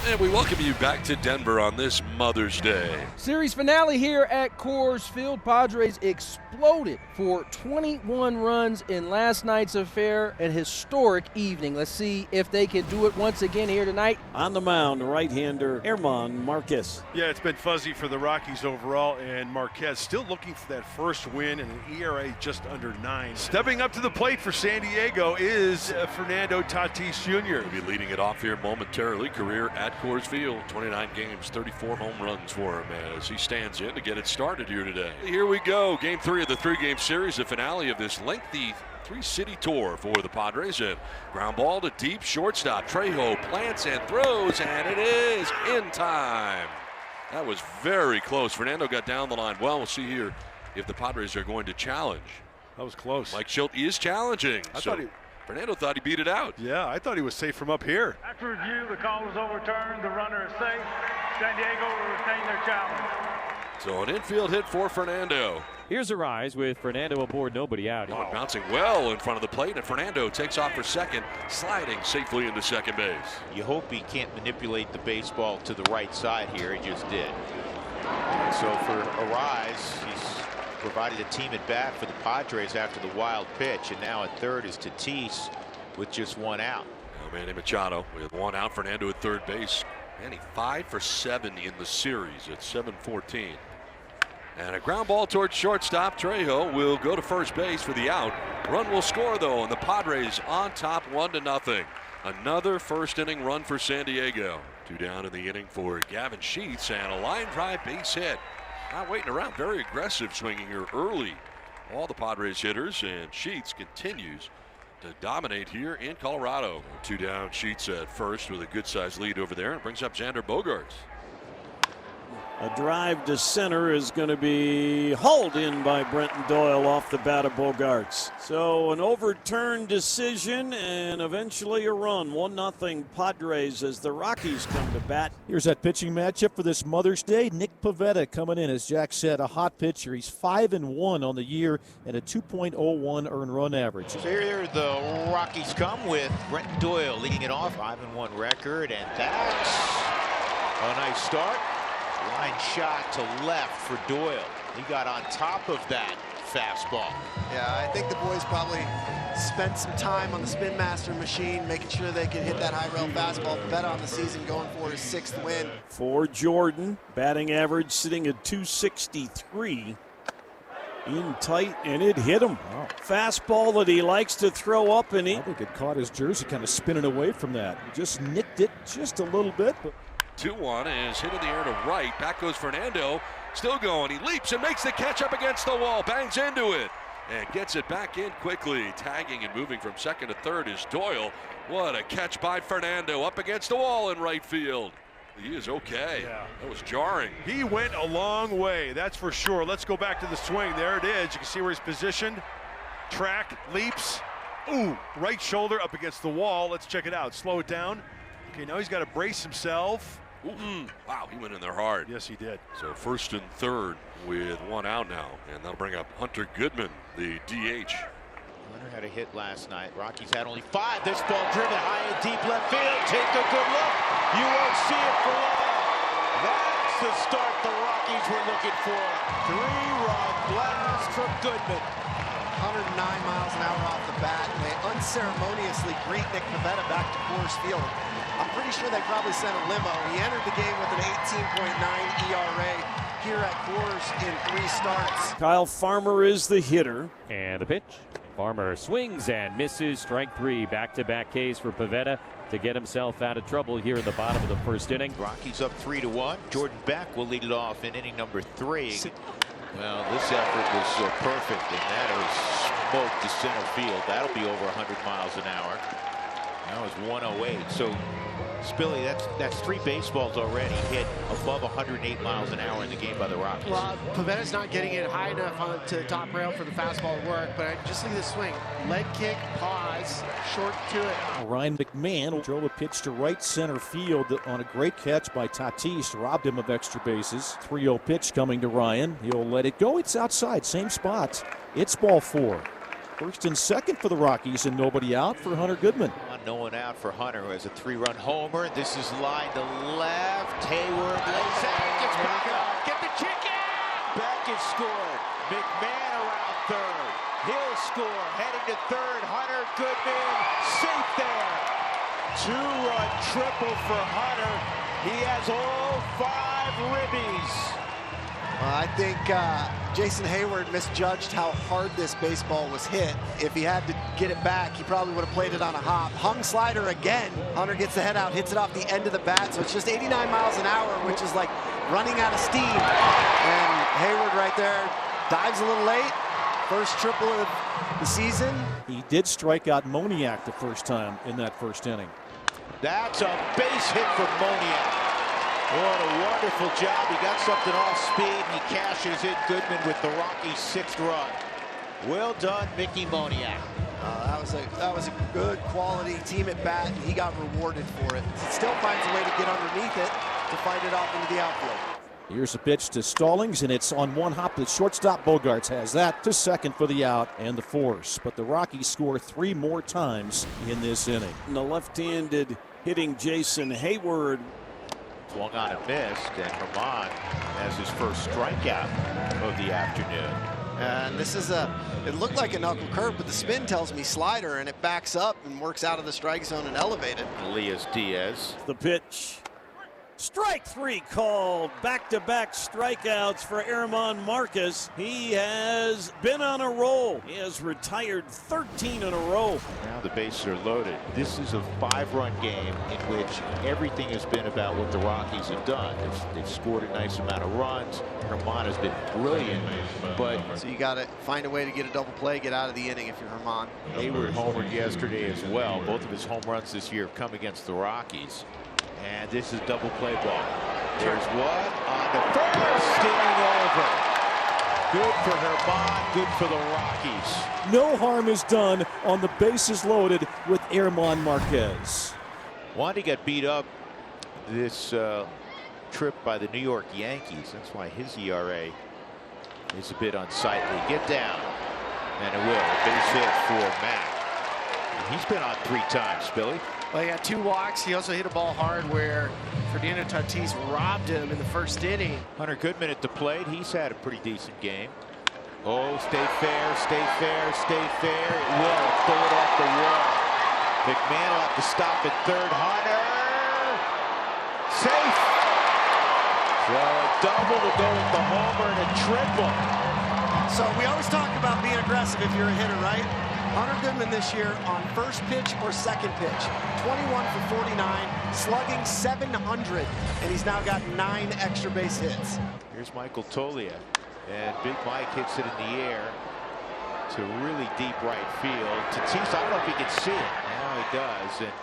And we welcome you back to Denver on this Mother's Day. Series finale here at Coors Field. Padres exploded for 21 runs in last night's affair. An historic evening. Let's see if they can do it once again here tonight. On the mound, right-hander Herman Marquez. Yeah, it's been fuzzy for the Rockies overall, and Marquez still looking for that first win and an ERA just under 9. Stepping up to the plate for San Diego is Fernando Tatis Jr. He'll be leading it off here momentarily. Career at Coors Field, 29 games, 34 home runs for him as he stands in to get it started here today. Here we go, game 3 of the 3-game series, the finale of this lengthy 3-city tour for the Padres. And ground ball to deep shortstop. Trejo plants and throws, and it is in time. That was very close. Fernando got down the line. Well, we'll see here if the Padres are going to challenge. That was close. Mike Schilt is challenging. Fernando thought he beat it out. Yeah, I thought he was safe from up here. After review, the call is overturned. The runner is safe. San Diego will retain their challenge. So an infield hit for Fernando. Here's Arise with Fernando aboard, nobody out. Bouncing well in front of the plate, and Fernando takes off for second, sliding safely into second base. You hope he can't manipulate the baseball to the right side here. He just did. And so for Arise, he's provided a team at bat for the Padres after the wild pitch, and now at third is Tatis with just one out. Now Manny Machado with one out. Fernando at third base. Manny 5 for 7 in the series at 7-14. And a ground ball towards shortstop. Trejo will go to first base for the out. Run will score though, and the Padres on top 1-0. Another first inning run for San Diego. 2 down in the inning for Gavin Sheets, and a line drive base hit. Not waiting around, very aggressive swinging here early. All the Padres hitters, and Sheets continues to dominate here in Colorado. 2 down, Sheets at first with a good-sized lead over there, and brings up Xander Bogaerts. A drive to center is going to be hauled in by Brenton Doyle off the bat of Bogaerts. So an overturned decision and eventually a run. 1-0 Padres as the Rockies come to bat. Here's that pitching matchup for this Mother's Day. Nick Pivetta coming in, as Jack said, a hot pitcher. He's 5-1 on the year and a 2.01 earned run average. So here the Rockies come with Brenton Doyle leading it off. 5-1 record, and that's a nice start. Line shot to left for Doyle. He got on top of that fastball. Yeah, I think the boys probably spent some time on the Spin Master machine, making sure they could hit that high rail fastball. Pivetta on the season going for his 6th win. For Jordan, batting average sitting at 263. In tight, and it hit him. Wow. Fastball that he likes to throw up and in. I think it caught his jersey kind of spinning away from that. He just nicked it just a little bit. But 2-1 is hit in the air to right. Back goes Fernando. Still going. He leaps and makes the catch up against the wall. Bangs into it and gets it back in quickly. Tagging and moving from second to third is Doyle. What a catch by Fernando up against the wall in right field. He is okay. Yeah. That was jarring. He went a long way, that's for sure. Let's go back to the swing. There it is. You can see where he's positioned. Track, leaps. Ooh, right shoulder up against the wall. Let's check it out. Slow it down. Okay, now he's got to brace himself. Wow, he went in there hard. Yes, he did. So first and third with one out now, and they'll bring up Hunter Goodman, the DH. Hunter had a hit last night. Rockies had only 5. This ball driven high and deep left field. Take a good look. You won't see it for long. That's the start the Rockies were looking for. 3-run blast from Goodman. 109 miles an hour off the bat, and they unceremoniously greet Nick Pivetta back to Coors Field. I'm pretty sure they probably sent a limo. He entered the game with an 18.9 ERA here at Coors in 3 starts. Kyle Farmer is the hitter. And the pitch. Farmer swings and misses. Strike 3. Back-to-back Ks for Pivetta to get himself out of trouble here in the bottom of the first inning. Rockies up 3-1. Jordan Beck will lead it off in inning number 3. Well, this effort was perfect, and that is smoked to center field. That'll be over 100 miles an hour. That was 108. So, Spilly, that's 3 baseballs already hit above 108 miles an hour in the game by the Rockies. Well, Pivetta's not getting it high enough to the top rail for the fastball to work, but just look at the swing. Leg kick, pause, short to it. Ryan McMahon drove a pitch to right center field on a great catch by Tatis. Robbed him of extra bases. 3-0 pitch coming to Ryan. He'll let it go. It's outside, same spot. It's ball 4. First and second for the Rockies and nobody out for Hunter Goodman. no one out for Hunter, who has a 3-run homer. This is line to left. Hayward lays out, gets back up. Get the chicken! Beckett scored. McMahon around third. He'll score. Heading to third. Hunter Goodman safe there. 2-run triple for Hunter. He has all 5 ribbies. I think Jason Hayward misjudged how hard this baseball was hit. If he had to get it back, he probably would have played it on a hop. Hung slider again. Hunter gets the head out, hits it off the end of the bat, so it's just 89 miles an hour, which is like running out of steam. And Hayward right there dives a little late. First triple of the season. He did strike out Moniak the first time in that first inning. That's a base hit for Moniak. What a wonderful job. He got something off speed, and he cashes in Goodman with the Rockies' 6th run. Well done, Mickey Moniak. That was a good quality team at bat, and he got rewarded for it. He still finds a way to get underneath it to fight it off into the outfield. Here's a pitch to Stallings, and it's on one hop. The shortstop Bogarts has that to second for the out and the force. But the Rockies score 3 more times in this inning. And the left-handed hitting Jason Hayward. Swung on and missed, and Herman has his first strikeout of the afternoon. And this is it looked like a knuckle curve, but the spin tells me slider, and it backs up and works out of the strike zone and elevated. Elias Diaz. The pitch. Strike 3 called. Back-to-back strikeouts for German Marquez. He has been on a roll. He has retired 13 in a row. Now the bases are loaded. This is a 5-run game in which everything has been about what the Rockies have done. They've scored a nice amount of runs. Herman has been brilliant, but so you got to find a way to get a double play, get out of the inning if you're Herman. Hayward homered yesterday as well. Both of his home runs this year have come against the Rockies. And this is double play ball. There's one on the first inning over. Good for Herman, good for the Rockies. No harm is done on the bases loaded with German Marquez. Wandy got beat up this trip by the New York Yankees. That's why his ERA is a bit unsightly. Get down. And it will. A base hit for Matt. He's been on 3 times, Billy. Well, he had 2 walks. He also hit a ball hard where Fernando Tatis robbed him in the first inning. Hunter Goodman at the plate. He's had a pretty decent game. Oh, stay fair, stay fair, stay fair. It will. Throw it off the wall. McMahon will have to stop at third. Hunter. Safe. So a double to go with the homer and a triple. So we always talk about being aggressive if you're a hitter, right? Hunter Goodman this year on first pitch or second pitch, 21 for 49, slugging 700, and he's now got 9 extra base hits. Here's Michael Toglia, and Big Mike hits it in the air to really deep right field. Tatis, I don't know if he can see it. Now he does, and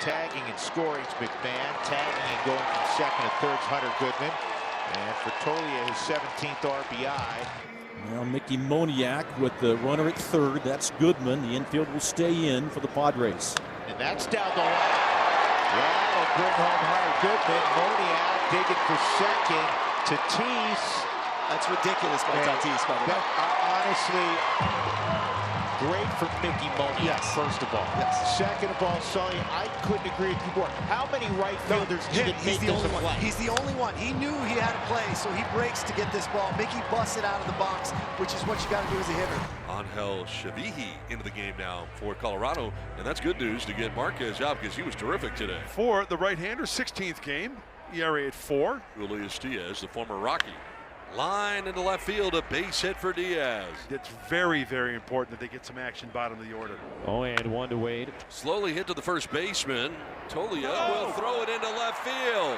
tagging and scoring is McMahon. Tagging and going from second to third is Hunter Goodman, and for Toglia, his 17th RBI. Now Mickey Moniak with the runner at third. That's Goodman. The infield will stay in for the Padres. And that's down the line. That'll bring home Hunter Goodman. Moniak digging for second. Tatis. That's ridiculous by Tatis, by the way. Honestly, great for Mickey Moniak, yes. First of all. Yes. Second of all, Sully, I couldn't agree with you more. How many right fielders even make this a play? He's the only one. He knew he had to play, so he breaks to get this ball. Mickey busts it out of the box, which is what you got to do as a hitter. Angel Shavihi into the game now for Colorado, and that's good news to get Marquez out because he was terrific today. For the right-hander, 16th game, ERA at 4. Elias Diaz, the former Rocky. Line into left field, a base hit for Diaz. It's very, very important that they get some action bottom of the order. Oh, and 1 to Wade. Slowly hit to the first baseman. Toglia will throw it into left field.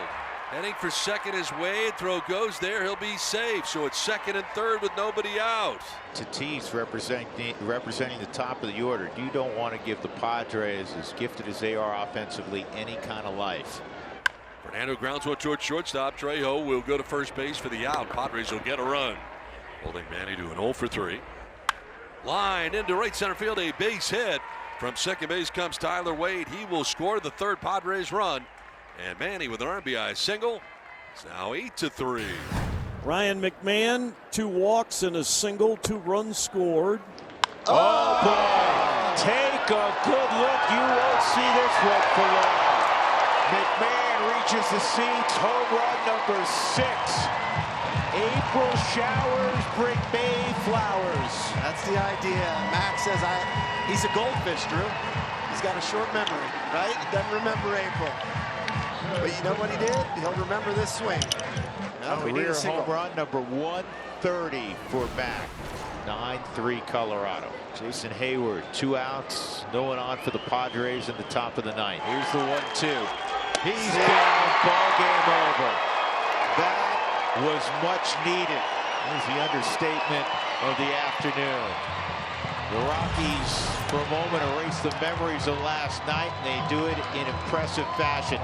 Heading for second is Wade. Throw goes there. He'll be safe. So it's second and third with nobody out. Tatis representing the top of the order. You don't want to give the Padres, as gifted as they are offensively, any kind of life. Fernando grounds one towards shortstop. Trejo will go to first base for the out. Padres will get a run. Holding Manny to an 0 for 3. Line into right center field, a base hit. From second base comes Tyler Wade. He will score the 3rd Padres run. And Manny with an RBI single. It's now 8-3. Ryan McMahon, 2 walks and a single, 2 runs scored. Oh boy! Take take a good look. You won't see this one for long. McMahon reaches the seats. Home run number 6. April showers bring May flowers. That's the idea. Max says he's a goldfish, Drew. He's got a short memory, right? He doesn't remember April. But you know what he did? He'll remember this swing. No, we need Career a single. home run number 130 for Mac. 9-3 Colorado. Jason Hayward, 2 outs. No one on for the Padres in the top of the 9th. Here's the 1-2. He's down. Ball game over. That was much needed. There's the understatement of the afternoon. The Rockies, for a moment, erase the memories of last night, and they do it in impressive fashion.